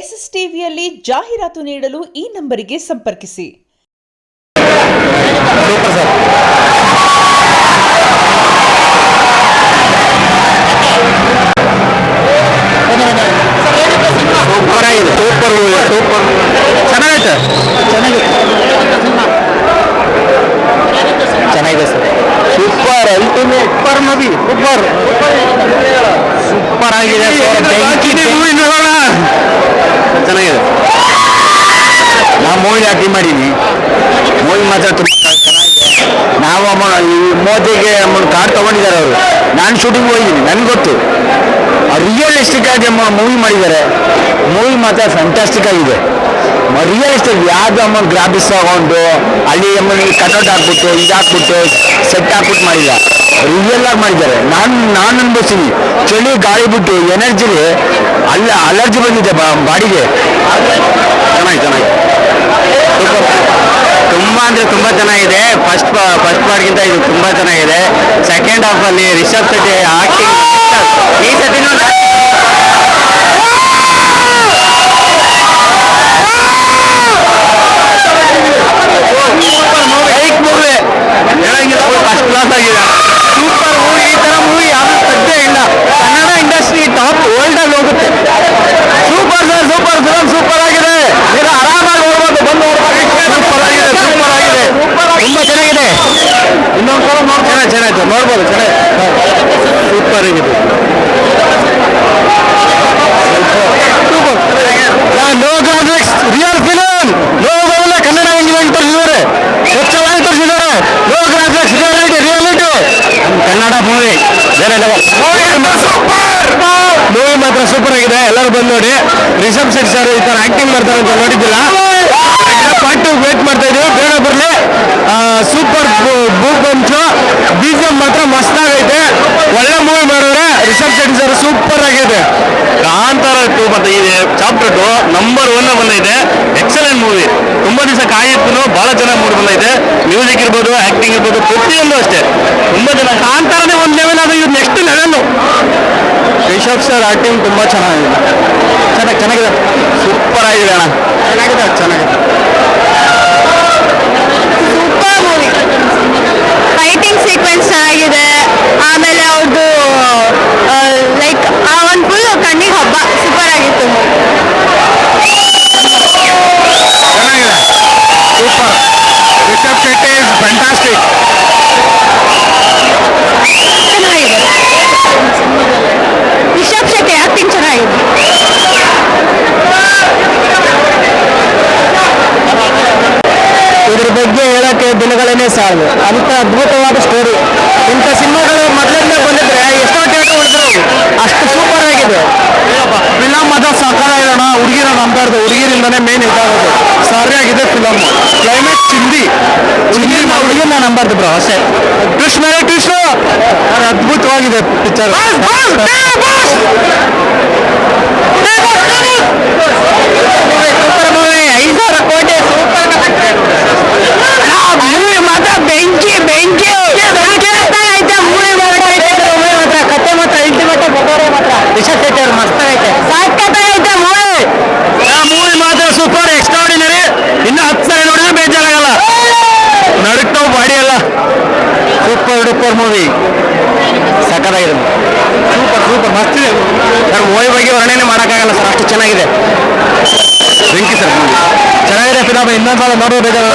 S S ಟಿವಿಯಲ್ಲಿ ಜಾಹೀರಾತು ನೀಡಲು ಈ ನಂಬರಿಗೆ ಸಂಪರ್ಕಿಸಿ. ಚೆನ್ನಾಗಿದೆ sir. Super ultimate super movie. Super ಆಗಿದೆ. ಚೆನ್ನಾಗಿದೆ. ನಾವು ಮೂವಿ ಆಕ್ಟಿಂಗ್ ಮಾಡೀನಿ. ಮೂವಿ ಮಾತ್ರ ತುಂಬ ಚೆನ್ನಾಗಿದೆ. ನಾವು ಈ ಮೋದಿಗೆ ಕಾರ್ಡ್ ತಗೊಂಡಿದ್ದಾರೆ ಅವರು. ನಾನು ಶೂಟಿಂಗ್ ಹೋಗಿದ್ದೀನಿ, ನನ್ಗೆ ಗೊತ್ತು. ರಿಯಲಿಸ್ಟಿಕ್ ಆಗಿ ಮೂವಿ ಮಾಡಿದ್ದಾರೆ. ಮೂವಿ ಮಾತ್ರ ಫ್ಯಾಂಟಾಸ್ಟಿಕ್ ಆಗಿದೆ. ರಿಯಲಿಸ್ಟಿಕ್ ಯಾವ್ದು ಗ್ರಾಫಿಕ್ಸ್ ತಗೊಂಡು ಅಲ್ಲಿ ಕಟೌಟ್ ಹಾಕ್ಬಿಟ್ಟು ಇದಾಕ್ಬಿಟ್ಟು ಸೆಟ್ ಹಾಕ್ಬಿಟ್ಟು ಮಾಡಿಲ್ಲ, ರಿಯಲ್ ಆಗಿ ಮಾಡಿದ್ದಾರೆ. ನಾನು ಅನ್ಭವಿಸ್ತೀನಿ. ಚಳಿ ಗಾಳಿ ಬಿಟ್ಟು ಎನರ್ಜಿಲಿ ಅಲರ್ಜಿ ಬಂದಿದೆ ಬಾಡಿಗೆ. ಚೆನ್ನಾಗಿ ತುಂಬ ಅಂದರೆ ತುಂಬ ಚೆನ್ನಾಗಿದೆ. ಫಸ್ಟ್ ಪಾರ್ಟ್ಗಿಂತ ಇದು ತುಂಬ ಚೆನ್ನಾಗಿದೆ. ಸೆಕೆಂಡ್ ಹಾಫ್ ಅಲ್ಲಿ ರಿಷಬ್ ಶೆಟ್ಟಿ ಆಕ್ಟಿಂಗ್ ಈ ಸತಿನೂ ಫಸ್ಟ್ ಕ್ಲಾಸ್ ಆಗಿದೆ. Super movie. ಈ ತರ ಮೂವಿ ಯಾರು ಸದ್ಯ ಇಲ್ಲ. ಕನ್ನಡ ಇಂಡಸ್ಟ್ರಿ ಟಾಪ್ ವರ್ಲ್ಡ್ ಅಲ್ಲಿ ಹೋಗುತ್ತೆ. Super sir, super film. Super ಆಗಿದೆ. ನೀವು ಆರಾಮಾಗಿ ನೋಡ್ಬೋದು, ಬಂದು ಸೂಪರ್ ಆಗಿದೆ. ತುಂಬಾ ಚೆನ್ನಾಗಿದೆ. ಇನ್ನೊಂದು ಸಲ ಚೆನ್ನಾಗಿತ್ತು, ನೋಡ್ಬೋದು. ಸೂಪರ್ ಆಗಿದೆ. No graphics, real film. ಲೋಗವೆಲ್ಲ ಕನ್ನಡ ಇಂಜಿನಿಯರಿಂಗ್ ತೋರಿಸಿದ್ದಾರೆ, ಸ್ವಚ್ಛವಾಗಿ ತೋರಿಸಿದ್ದಾರೆ. No graphics, reality. Kannada movie ಬೇರೆ ಮೂವಿ ಮಾತ್ರ ಸೂಪರ್ ಆಗಿದೆ. ಎಲ್ಲರೂ ಬಂದು ನೋಡಿ. ರಿಷಬ್ ಶೆಟ್ಟಿ ಸರ್ ಈ ತರ ಆಕ್ಟಿಂಗ್ ಮಾಡ್ತಾರೆ ಅಂತ ನೋಡಿದ್ದಿಲ್ಲ. ಪಾರ್ಟ್ ವೇಟ್ ಮಾಡ್ತಾ ಇದೀವಿ, ಬೇಡ ಬರಲಿ. Super book bunch. BGM ಮಾತ್ರ ಮಸ್ತ್ ಆಗೈತೆ. ಒಳ್ಳೆ ಮೂವಿ ಮಾಡಿದ್ರೆ ರಿಷಬ್ ಶೆಟ್ಟಿ ಸರ್ ಸೂಪರ್ ಆಗಿದೆ. ಕಾಂತಾರ 2 ಬಂದಿದೆ. ಚಾಪ್ಟರ್ 2 ನಂಬರ್ 1 ಬಂದೈತೆ. Excellent movie. ತುಂಬಾ ದಿವಸ ಕಾಯಿತ್ತು. ಬಹಳ ಚೆನ್ನಾಗಿ ಮೂಡಿ ಬಂದೈತೆ. ಮ್ಯೂಸಿಕ್ ಇರ್ಬೋದು, ಆಕ್ಟಿಂಗ್ ಇರ್ಬೋದು, ಪ್ರತಿಯೊಂದು ಅಷ್ಟೇ ತುಂಬಾ ಚೆನ್ನಾಗಿ. ಕಾಂತಾರನೇ ಒಂದು ಲೆವೆಲ್ ಆದ, ಇದು next level. Rishab sir acting ತುಂಬಾ ಚೆನ್ನಾಗಿದೆ. ಸೂಪರ್ ಆಗಿದೆ ಅಣ್ಣ. ಚೆನ್ನಾಗಿದೆ. Super movie. ಫೈಟಿಂಗ್ ಸೀಕ್ವೆನ್ಸ್ ಚೆನ್ನಾಗಿದೆ. ಆಮೇಲೆ ಅವ್ರದ್ದು ಲೈಕ್ ಆ ಒಂದು ಫುಲ್ ಕಣ್ಣಿಗೆ ಹಬ್ಬ. ಸೂಪರ್ ಆಗಿತ್ತು. ಚೆನ್ನಾಗಿದೆ. Super. Rishab Shetty is fantastic. ಚೆನ್ನಾಗಿದೆ. ರಿಷಬ್ ಶೆಟ್ಟಿ ಆಕ್ಟಿಂಗ್ ಚೆನ್ನಾಗಿದೆ. ಇದ್ರ ಬಗ್ಗೆ ಹೇಳಕ್ಕೆ ದಿನಗಳನ್ನೇ ಸಾಲದು. ಅಂತ ಅದ್ಭುತವಾದ ಸ್ಟೋರಿ. ಇಂಥ ಸಿನಿಮಾಗಳು ಮೊದಲಿಂದ ಬಂದಿದ್ರೆ ಎಷ್ಟೋ ಥಿಯೇಟರ್ ಹೊಡೆದ್ರು. ಅಷ್ಟು ಸೂಪರ್ ಆಗಿದೆ. ಫಿಲಮ್ ಅದ ಸಾಕಾಗಿರೋಣ. ಹುಡುಗಿರ ನಂಬಾರ್ದು, ಹುಡುಗಿರಿಂದನೇ ಮೇನ್ ಇದಾಗೋದು. ಸರಿಯಾಗಿದೆ ಫಿಲಮ್. ಕ್ಲೈಮ್ಯಾಕ್ಸ್ ಹುಡುಗಿನ ನಂಬಾರ್ದು ಬ್ರೋ ಅಷ್ಟೇ. ಟ್ವಿಸ್ಟ್ ಮೇಲೆ ಟ್ವಿಸ್ಟ್. ಅದ್ಭುತವಾಗಿದೆ ಪಿಕ್ಚರ್. Super movie. 5,000 ಕೋಟಿ. ಸೂಪರ್ ಮೂವಿ ಮಾತ್ರ ಬೆಂಕಿ. ಕತೆ ಮಾತ್ರ ಅಲ್ಟಿಮೇಟ್. ಮಾತ್ರ ರಿಷಬ್ ಶೆಟ್ಟಿ ಅವ್ರು ಮಸ್ತ್ ಐತೆ. ಸಾಕಾಗೈತೆ ಮೂವಿ. ಮೂವಿ ಮಾತ್ರ ಸೂಪರ್, ಎಕ್ಸ್ಟ್ರಾರ್ಡಿನರಿ. ಇನ್ನು 10 ಸಲ ನೋಡಿದ್ರೆ ಬೇಜಾರಾಗಲ್ಲ. ನಡುಕ್ತಾವ್ ಬಾಡಿ ಎಲ್ಲ. Super movie. ಸಕ್ಕತ್ತಾಗಿದೆ. ಸೂಪರ್ ಮಸ್ತ್ ಇದೆ ಸರ್. ಮೂವಿ ಬಗ್ಗೆ ವರ್ಣನೆ ಮಾಡೋಕ್ಕಾಗಲ್ಲ ಸರ್, ಅಷ್ಟು ಚೆನ್ನಾಗಿದೆ. ಬೆಂಕಿ ಸರ್ ಮೂವಿ. ಚೆನ್ನಾಗಿದೆ ಫಿಲಮ್. ಇನ್ನೊಂದ್ಸಲ ನೋಡೋ ಬೇಜಾರು.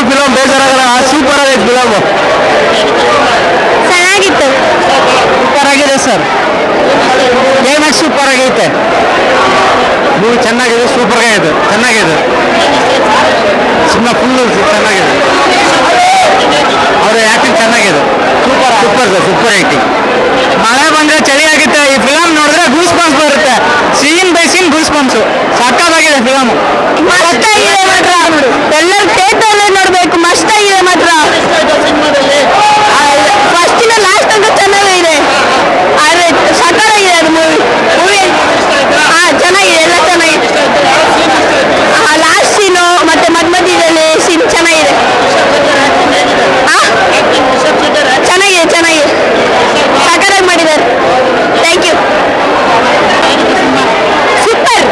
ಫಿಲಮ್ ಬೇಜಾರಾಗಲ್ಲ. ಸೂಪರ್ ಆಗೈತೆ ಫಿಲಮ್. ಚೆನ್ನಾಗಿತ್ತು. ಸೂಪರ್ ಆಗಿದೆ ಸರ್. ಕ್ಲೈಮ್ಯಾಕ್ಸ್ ಸೂಪರ್ ಆಗೈತೆ. ಮೂವಿ ಚೆನ್ನಾಗಿದೆ. ಸೂಪರ್ ಆಗಿದೆ. ಚೆನ್ನಾಗಿದೆ. ಸಿನಿಮಾ ಫುಲ್ ಚೆನ್ನಾಗಿದೆ. ಅವ್ರ ಆಕ್ಟಿಂಗ್ ಚೆನ್ನಾಗಿದೆ. Super acting. ಮಳೆ ಬಂದ್ರೆ ಚಳಿ ಆಗುತ್ತೆ. ಈ ಫಿಲಮ್ ನೋಡಿದ್ರೆ ಗೂಸ್ ಬಂಪ್ಸ್ ಬರುತ್ತೆ. Scene by scene goose bumps. ಸಾಕಾಗಿದೆ ಫಿಲಮ್. ಮಸ್ತ್ ಆಗಿದೆ ಮಾತ್ರ. ಎಲ್ಲರೂ ಥಿಯೇಟರ್ ನೋಡ್ಬೇಕು. ಮಸ್ತ್ ಆಗಿದೆ ಮಾತ್ರ. ಫಸ್ಟಿನ ಲಾಸ್ಟ್ ಅಂತ ಚೆನ್ನಾಗಿದೆ. ಆದ್ರೆ ಸಕ್ಕತ್ತಾಗಿದೆ ಅದು ಮೂವಿ. ಚೆನ್ನಾಗಿದೆ. ಎಲ್ಲ ಚೆನ್ನಾಗಿದೆ. ಲಾಸ್ಟ್ ಸೀನು ಮತ್ತೆ ಮಧ್ಯದಲ್ಲಿ ಸೀನ್ ಚೆನ್ನಾಗಿದೆ. ಚೆನ್ನಾಗಿದೆ. ಸಕ್ಕತ್ತಾಗಿ ಮಾಡಿದ್ದಾರೆ. Thank you. Super.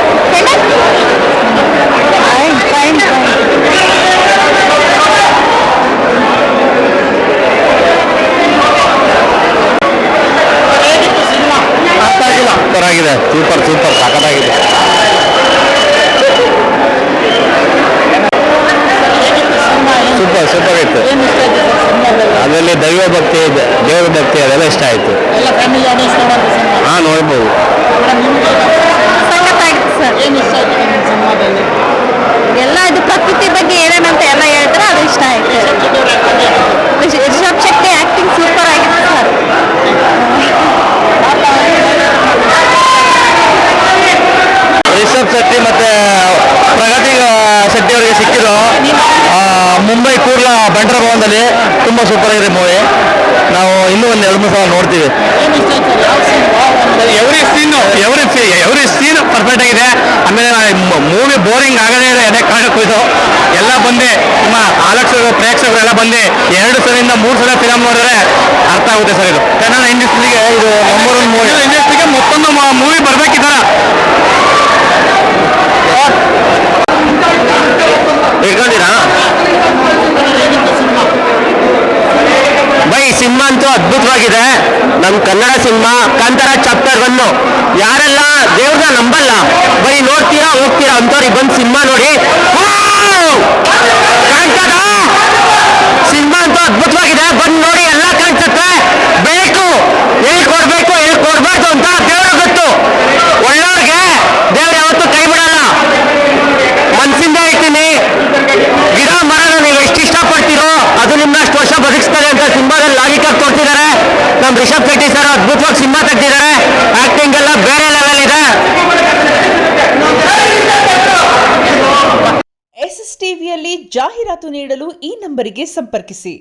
Rishab Shetty ಮತ್ತೆ ಪ್ರಗತಿ ಶೆಟ್ಟಿ ಅವರಿಗೆ ಸಿಕ್ಕಿರೋ ಮುಂಬೈ ಕೂರ್ಲಾ ಬಂಟರ ಭವನದಲ್ಲಿ ತುಂಬ ಸೂಪರ್ ಆಗಿದೆ ಮೂವಿ. ನಾವು ಇನ್ನೂ ಒಂದು 2-3 ಸಲ ನೋಡ್ತೀವಿ. ಎವ್ರಿ ಸೀನ್ ಪರ್ಫೆಕ್ಟ್ ಆಗಿದೆ. ಆಮೇಲೆ ಮೂವಿ ಬೋರಿಂಗ್ ಆಗದೇ ಇದೆ ಅದೇ ಕಾರಣಕ್ಕೂ ಇದು ಎಲ್ಲ ಬಂದು ನಮ್ಮ ಆಲಕ್ಷರು ಪ್ರೇಕ್ಷಕರೆಲ್ಲ ಬಂದು 2 ಸಲದಿಂದ 3 ಸಲ ಫಿಲಮ್ ನೋಡಿದ್ರೆ ಅರ್ಥ ಆಗುತ್ತೆ ಸರ್. ಇದು ಕನ್ನಡ ಇಂಡಸ್ಟ್ರಿಗೆ ಇದು ನಂಬರ್ 1 ಮೂವಿ. ಇಂಡಸ್ಟ್ರಿಗೆ ಮತ್ತೊಂದು ಮೂವಿ ಬರ್ಬೇಕಿದ್ದಾರ ಇಟ್ಕೊಂಡಿರಾ ಬೈ. ಸಿನಿಮಾ ಅಂತೂ ಅದ್ಭುತವಾಗಿದೆ. ನಮ್ಮ ಕನ್ನಡ ಸಿನಿಮಾ ಕಾಂತಾರ ಚಾಪ್ಟರ್ 1 ಯಾರೆಲ್ಲ ದೇವ್ರನ್ನ ನಂಬಲ್ಲ, ಬರೀ ನೋಡ್ತೀರಾ ಹೋಗ್ತೀರಾ ಅಂತವ್ರಿಗೆ ಬಂದು ಸಿನಿಮಾ ನೋಡಿ. ಕಾಣ್ತದ ಸಿನಿಮಾ ಅಂತೂ ಅದ್ಭುತವಾಗಿದೆ, ಬಂದು ನೋಡಿ ಎಲ್ಲ ಕಾಣಿಸುತ್ತೆ. ಬೇಕು ಹೇಳ್ಕೊಡ್ಬೇಕು ಹೇಳ್ಕೊಡ್ಬಾರ್ದು ಅಂತ ದೇವ್ರ ಗೊತ್ತು. ಒಳ್ಳೆಯವ್ರಿಗೆ ದೇವ್ರು ಯಾವತ್ತೂ ಕೈ ಬಿಡಲ್ಲ. ಮನ್ಸಿಂದ ಹೇಳ್ತೀನಿ, ಗಿಡ ಮರನ ನೀವು ಎಷ್ಟು ಇಷ್ಟಪಡ್ತೀರೋ ಅದು ನಿಮ್ಮನ್ನ ಅಷ್ಟು ವರ್ಷ ಬದುಕಿಸ್ತಾರೆ ಅಂತ ಸಿನಿಮಾದಲ್ಲಿ ಲಾಜಿಕ್ ಆಗಿ ತೋರಿಸಿದ್ದಾರೆ. ನಮ್ಮ ರಿಷಬ್ ಶೆಟ್ಟಿ ಸರ್ ಅದ್ಭುತವಾಗಿ ಸಿನಿಮಾ ತೆಗೆದಿದ್ದಾರೆ. ಆಕ್ಟಿಂಗ್ ಎಲ್ಲ ಬೇರೆ ಲೆವೆಲ್ ಇದೆ. ಎಸ್ಎಸ್ ಟಿವಿಯಲ್ಲಿ ಜಾಹೀರಾತು ನೀಡಲು ಈ ನಂಬರಿಗೆ ಸಂಪರ್ಕಿಸಿ.